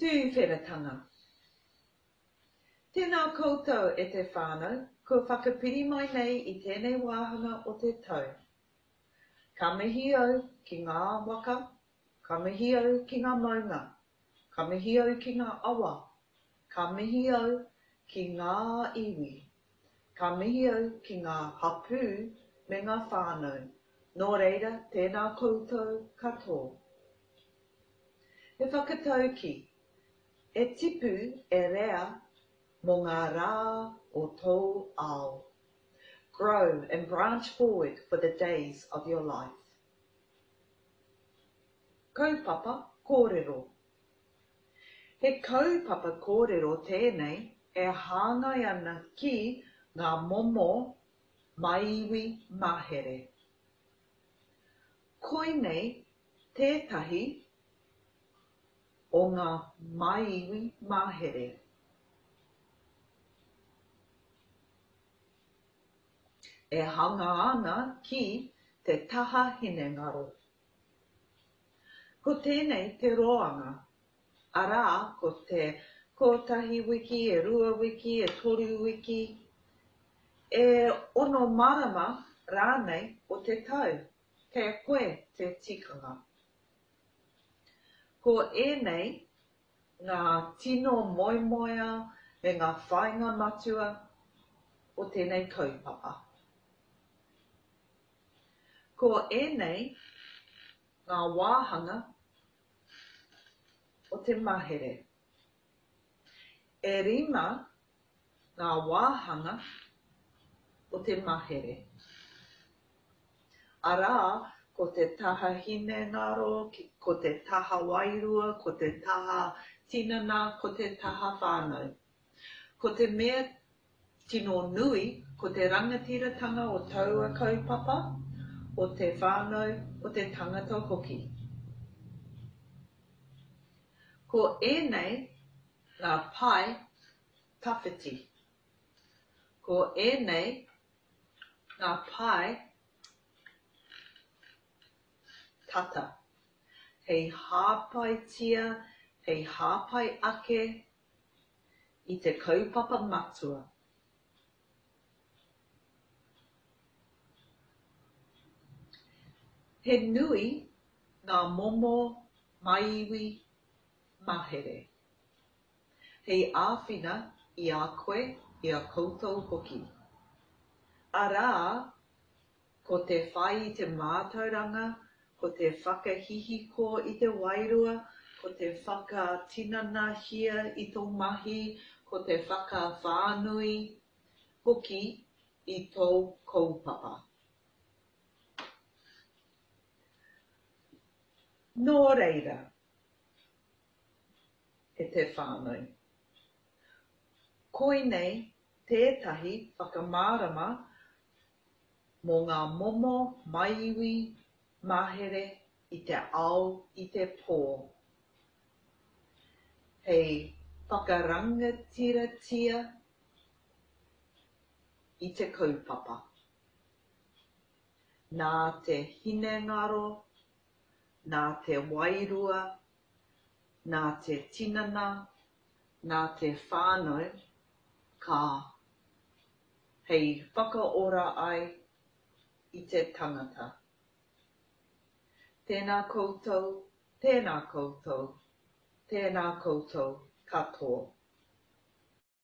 Tūwheratanga. Tēnā koutou e te whānau, ko whakapiri mai nei I tēnei wāhanga o te tau. Ka mihi au ki ngā waka, ka mihi au ki ngā maunga, ka mihi au ki ngā awa, ka mihi au ki ngā iwi, ka mihi au ki ngā hapū me ngā whānau. Nō reira, tēnā koutou katoa. He whakatau ki, e tipu e rea mō ngā rā o tō ao. Grow and branch forward for the days of your life. Kaupapa Körero. He kaupapa kōrero tēnei e hāngai ana ki ngā momo MAIIWI MAHERE. Koinei tētahi o ngā MAIIWI MAHERE. E hanga ana ki te taha hine ngaro. Ko tēnei te roanga, arā ko te kotahi wiki, e rua wiki, e toru wiki, e ono marama rānei o te tau, kei koe te tikanga. Ko ēnei ngā tino moimoia me ngā whainga matua o tēnei kaupapa. Ko ēnei ngā wāhanga o te mahere. E rima ngā wāhanga o te mahere. Arā, ko te taha hine ngaro, ko te taha wairua, ko te taha tinana, ko te taha whānau. Ko te mea tino nui, ko te rangatiratanga o taua kaupapa, o te whānau, o te tangata hoki. Ko ēnei ngā pai tawhiti. Ko ēnei ngā pai tata. Hei hāpai tia, hei hāpai ake I te kaupapa matua. He nui ngā momo MAIIWI MAHERE. Hei āwhina I a koe I a koutou hoki. Arā, ko te whai I te mātauranga, ko te whakahihiko I te wairua, ko te whakatinana hia I tō mahi, ko te whakawhānui hoki I tō kaupapa. Nō reira, e te whānau. Koinei tētahi whakamārama mō ngā momo MAIIWI MAHERE I te ao I te pō. Hei whakarangatira tia I te kaupapa. Nā te hine ngaro, nā te wairua, nā te tinana, nā te whānau, ka hei whakaora ai I te tangata. Tēnā koutou, tēnā koutou, tēnā koutou katoa.